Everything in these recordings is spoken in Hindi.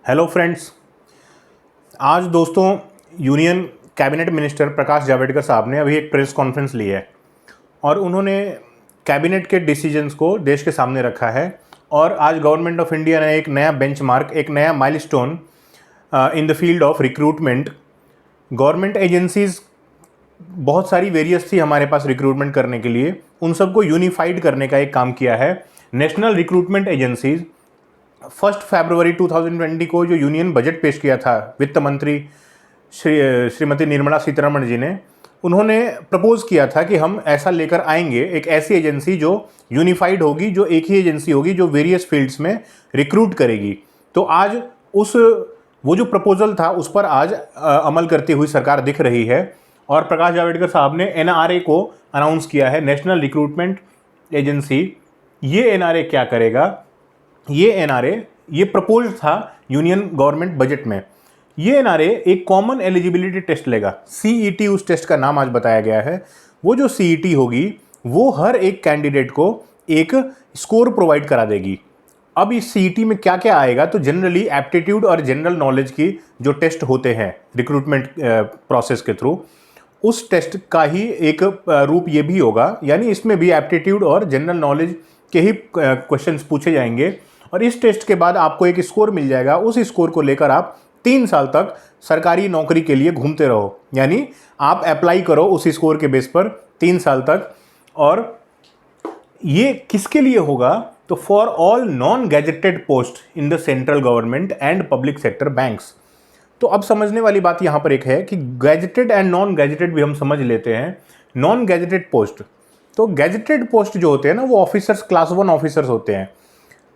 Hello friends. आज दोस्तों union cabinet minister Prakash Javadekar साहब ने अभी एक प्रेस कॉन्फ्रेंस ली है और उन्होंने कैबिनेट के डिसीजंस को देश के सामने रखा है। और आज गवर्नमेंट ऑफ इंडिया ने एक नया बेंचमार्क, एक नया milestone in the field of recruitment. Government agencies बहुत सारी वेरियस थी हमारे पास रिक्रूटमेंट करने के लिए, उन सबको यूनिफाइड करने का एक काम किया है नेशनल रिक्रूटमेंट एजेंसीज़। 1 फरवरी 2020 को जो यूनियन बजट पेश किया था वित्त मंत्री श्रीमती निर्मला सीतारमण जी ने, उन्होंने प्रपोज किया था कि हम ऐसा लेकर आएंगे, एक ऐसी एजेंसी जो यूनिफाइड होगी, जो एक ही एजेंसी होगी जो वेरियस फील्ड्स में रिक्रूट करेगी। तो आज वो जो प्रपोजल था उस पर आज अमल करती हुई सरकार दिख रही है और प्रकाश जावड़ेकर साहब ने एनआरए को अनाउंस किया है, नेशनल रिक्रूटमेंट एजेंसी। ये एनआरए क्या करेगा? ये एनआरए, ये प्रपोज था यूनियन गवर्नमेंट बजट में। ये एनआरए एक कॉमन एलिजिबिलिटी टेस्ट लेगा, सीईटी उस टेस्ट का नाम आज बताया गया है। वो जो सीईटी होगी वो हर एक कैंडिडेट को एक स्कोर प्रोवाइड करा देगी। अब इस सीईटी में क्या क्या आएगा? तो जनरली एप्टीट्यूड और जनरल नॉलेज की जो टेस्ट होते हैं रिक्रूटमेंट प्रोसेस के थ्रू, उस टेस्ट का ही एक रूप ये भी होगा, यानी इसमें भी एप्टीट्यूड और जनरल नॉलेज के ही क्वेश्चंस पूछे जाएंगे और इस टेस्ट के बाद आपको एक स्कोर मिल जाएगा। उस स्कोर को लेकर आप 3 साल तक सरकारी नौकरी के लिए घूमते रहो, यानी आप अप्लाई करो उस स्कोर के बेस पर 3 साल तक। और ये किसके लिए होगा? तो for all non gazetted post in the central government and public sector banks. तो अब समझने वाली बात यहाँ पर एक है कि गैजेटेड एंड नॉन गैजेटेड भी हम समझ लेते हैं। नॉन गैजेटेड पोस्ट, तो गैजेटेड पोस्ट जो होते हैं ना, वो ऑफिसर्स, क्लास 1 ऑफिसर्स होते हैं,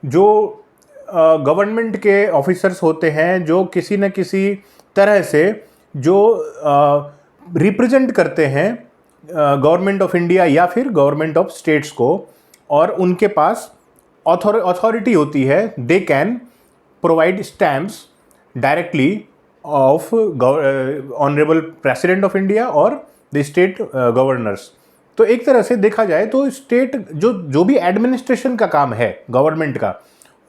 जो गवर्नमेंट के ऑफिसर्स होते हैं, जो किसी न किसी तरह से जो रिप्रेजेंट करते हैं गवर्नमेंट ऑफ इंडिया या फिर गवर्नमेंट ऑफ स्टेट्स को, और उनके पास अथॉरिटी होती है। They can provide stamps directly of honourable president of India और द स्टेट गवर्नर्स। तो एक तरह से देखा जाए तो स्टेट जो भी एडमिनिस्ट्रेशन का काम है गवर्नमेंट का,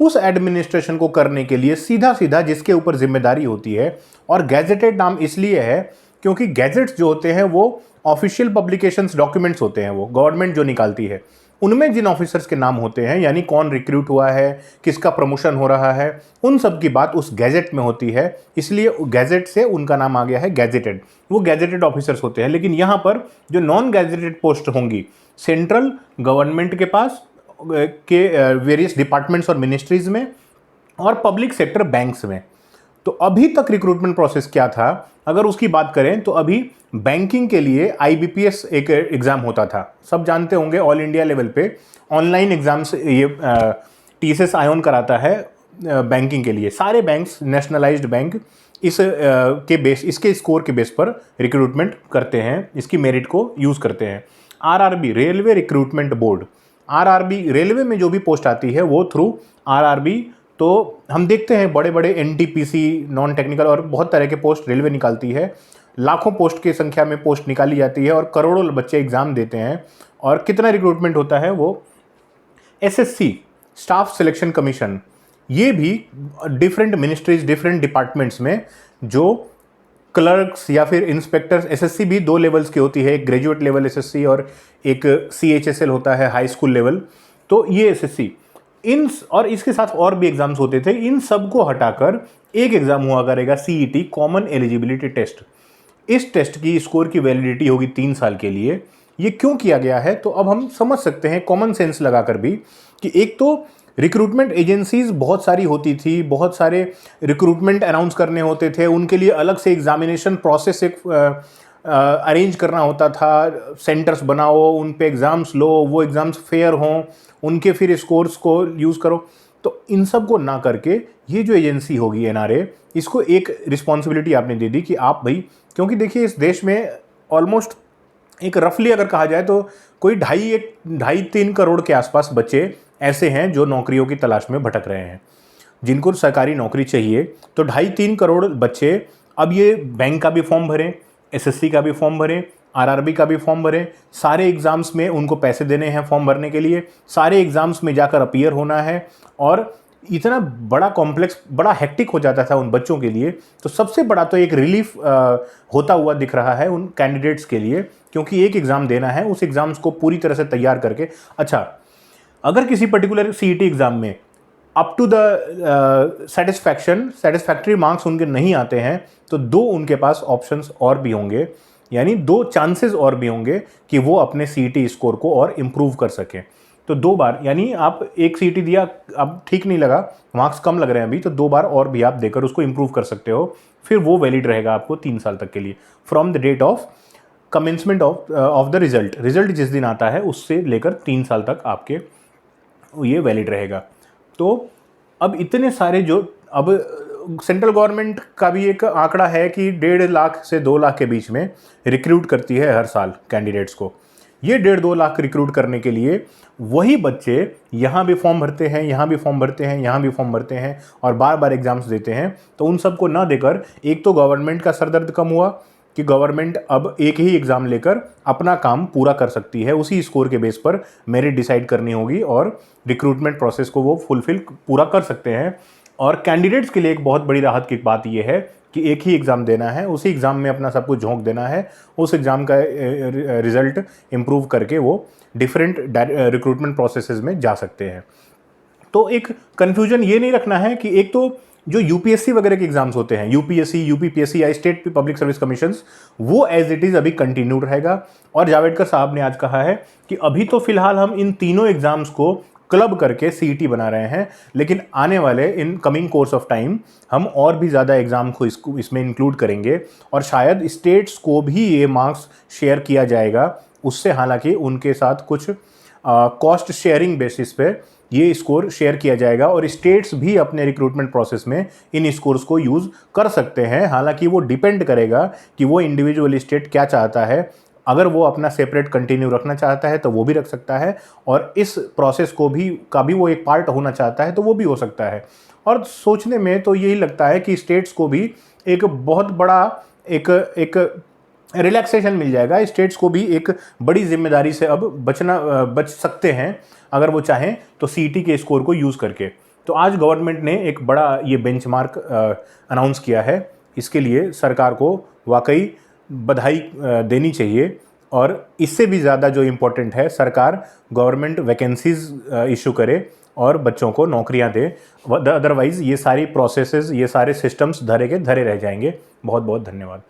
उस एडमिनिस्ट्रेशन को करने के लिए सीधा सीधा जिसके ऊपर जिम्मेदारी होती है। और गैजेटेड नाम इसलिए है क्योंकि गैजेट्स जो होते हैं वो ऑफिशियल पब्लिकेशंस, डॉक्यूमेंट्स होते हैं, वो गवर्नमेंट जो निकालती है, उनमें जिन ऑफिसर्स के नाम होते हैं, यानी कौन रिक्रूट हुआ है, किसका प्रमोशन हो रहा है, उन सब की बात उस गैजेट में होती है। इसलिए गैजेट से उनका नाम आ गया है गैजेटेड। वो गैजेटेड ऑफिसर्स होते हैं। लेकिन यहाँ पर जो नॉन गैजेटेड पोस्ट होंगी सेंट्रल गवर्नमेंट के पास के वेरियस डिपार्टमेंट्स और मिनिस्ट्रीज में और पब्लिक सेक्टर बैंक्स में। तो अभी तक रिक्रूटमेंट प्रोसेस क्या था अगर उसकी बात करें तो अभी बैंकिंग के लिए आईबीपीएस एक एग्ज़ाम होता था, सब जानते होंगे, ऑल इंडिया लेवल पे ऑनलाइन एग्ज़ाम्स ये टीसीएस आयोन कराता है बैंकिंग के लिए। सारे बैंक्स, नेशनलाइज्ड बैंक, इसके स्कोर के बेस पर रिक्रूटमेंट करते हैं, इसकी मेरिट को यूज़ करते हैं। RRB, railway recruitment board, RRB, railway में जो भी पोस्ट आती है वो थ्रू आरआरबी। तो हम देखते हैं बड़े बड़े एनटीपीसी, नॉन टेक्निकल और बहुत तरह के पोस्ट रेलवे निकालती है। लाखों पोस्ट की संख्या में पोस्ट निकाली जाती है और करोड़ों बच्चे एग्ज़ाम देते हैं। और कितना रिक्रूटमेंट होता है वो एसएससी, स्टाफ सिलेक्शन कमीशन, ये भी डिफरेंट मिनिस्ट्रीज, डिफरेंट डिपार्टमेंट्स में जो क्लर्क्स या फिर इंस्पेक्टर्स, एसएससी भी 2 लेवल्स की होती है, एक ग्रेजुएट लेवल एसएससी और एक सीएचएसएल होता है, हाई स्कूल लेवल। तो ये एसएससी, इन और इसके साथ और भी एग्जाम्स होते थे, इन सब को हटाकर एक एग्जाम हुआ करेगा, सीईटी, कॉमन एलिजिबिलिटी टेस्ट। इस टेस्ट की स्कोर की वैलिडिटी होगी 3 साल के लिए। ये क्यों किया गया है? तो अब हम समझ सकते हैं कॉमन सेंस लगाकर भी कि एक तो रिक्रूटमेंट एजेंसीज बहुत सारी होती थी, बहुत सारे रिक्रूटमेंट अनाउंस करने होते थे, उनके लिए अलग से एग्जामिनेशन प्रोसेस एक अरेंज करना होता था। सेंटर्स बनाओ, उन पे एग्ज़ाम्स लो, वो एग्ज़ाम्स फेयर हों, उनके फिर स्कोर्स को यूज़ करो। तो इन सब को ना करके ये जो एजेंसी होगी एनआरए, इसको एक रिस्पॉन्सिबिलिटी आपने दे दी कि आप भाई, क्योंकि देखिए इस देश में ऑलमोस्ट एक रफली अगर कहा जाए तो कोई 2.5-3 करोड़ के आसपास बच्चे ऐसे हैं जो नौकरियों की तलाश में भटक रहे हैं, जिनको सरकारी नौकरी चाहिए। तो 2.5-3 करोड़ बच्चे अब ये बैंक का भी फॉर्म भरें, एसएससी का भी फॉर्म भरें, आरआरबी का भी फॉर्म भरें, सारे एग्ज़ाम्स में उनको पैसे देने हैं फॉर्म भरने के लिए, सारे एग्ज़ाम्स में जाकर अपीयर होना है और इतना बड़ा कॉम्प्लेक्स, बड़ा हेक्टिक हो जाता था उन बच्चों के लिए। तो सबसे बड़ा तो एक रिलीफ होता हुआ दिख रहा है उन कैंडिडेट्स के लिए, क्योंकि एक एग्ज़ाम देना है, उस एग्ज़ाम्स को पूरी तरह से तैयार करके। अच्छा, अगर किसी पर्टिकुलर सीईटी एग्ज़ाम में up to the satisfactory marks उनके नहीं आते हैं, तो दो उनके पास ऑप्शंस और भी होंगे, यानी दो चांसेस और भी होंगे कि वो अपने सीईटी स्कोर को और इम्प्रूव कर सकें। तो दो बार, यानी आप एक सीईटी दिया, अब ठीक नहीं लगा, मार्क्स कम लग रहे हैं अभी, तो दो बार और भी आप देकर उसको इम्प्रूव कर सकते हो। फिर वो वैलिड रहेगा आपको 3 साल तक के लिए, from the date of commencement of the result जिस दिन आता है उससे लेकर 3 साल तक आपके ये वैलिड रहेगा। तो अब इतने सारे जो, अब सेंट्रल गवर्नमेंट का भी एक आंकड़ा है कि 1.5 लाख से 2 लाख के बीच में रिक्रूट करती है हर साल कैंडिडेट्स को। ये 1.5-2 लाख रिक्रूट करने के लिए वही बच्चे यहाँ भी फॉर्म भरते हैं, यहाँ भी फॉर्म भरते हैं, यहाँ भी फॉर्म भरते हैं और बार बार एग्जाम्स देते हैं। तो उन सबको ना देकर एक तो गवर्नमेंट का सरदर्द कम हुआ कि गवर्नमेंट अब एक ही एग्ज़ाम लेकर अपना काम पूरा कर सकती है, उसी स्कोर के बेस पर मेरिट डिसाइड करनी होगी और रिक्रूटमेंट प्रोसेस को वो फुलफिल पूरा कर सकते हैं। और कैंडिडेट्स के लिए एक बहुत बड़ी राहत की बात यह है कि एक ही एग्ज़ाम देना है, उसी एग्ज़ाम में अपना सब कुछ झोंक देना है, उस एग्ज़ाम का रिज़ल्ट इम्प्रूव करके वो डिफरेंट रिक्रूटमेंट प्रोसेसेस में जा सकते हैं। तो एक कन्फ्यूजन ये नहीं रखना है कि एक तो जो यूपीएससी वगैरह के एग्जाम्स होते हैं, यूपीएससी, यूपीपीएससी या स्टेट पब्लिक सर्विस कमीशंस, वो एज इट इज़ अभी कंटिन्यू रहेगा। और जावड़ेकर साहब ने आज कहा है कि अभी तो फिलहाल हम इन तीनों एग्जाम्स को क्लब करके सीईटी बना रहे हैं, लेकिन आने वाले in coming course of time हम और भी ज़्यादा एग्ज़ाम को इसमें इंक्लूड करेंगे और शायद स्टेट्स को भी ये मार्क्स शेयर किया जाएगा। उससे हालांकि उनके साथ कुछ कॉस्ट शेयरिंग बेसिस पे ये स्कोर शेयर किया जाएगा और स्टेट्स भी अपने रिक्रूटमेंट प्रोसेस में इन स्कोर्स को यूज़ कर सकते हैं। हालांकि वो डिपेंड करेगा कि वो इंडिविजुअल स्टेट क्या चाहता है। अगर वो अपना सेपरेट कंटिन्यू रखना चाहता है तो वो भी रख सकता है, और इस प्रोसेस को भी वो एक पार्ट होना चाहता है तो वो भी हो सकता है। और सोचने में तो यही लगता है कि स्टेट्स को भी एक बहुत बड़ा एक रिलैक्सेशन मिल जाएगा। स्टेट्स को भी एक बड़ी जिम्मेदारी से अब बच सकते हैं अगर वो चाहें तो सीईटी के स्कोर को यूज़ करके। तो आज गवर्नमेंट ने एक बड़ा ये बेंचमार्क अनाउंस किया है। इसके लिए सरकार को वाकई बधाई देनी चाहिए। और इससे भी ज़्यादा जो इम्पोर्टेंट है, सरकार गवर्नमेंट वैकेंसीज इशू करे और बच्चों को नौकरियां दे। अदरवाइज़ ये सारी प्रोसेसेस, ये सारे सिस्टम्स धरे के धरे रह जाएंगे। बहुत बहुत धन्यवाद।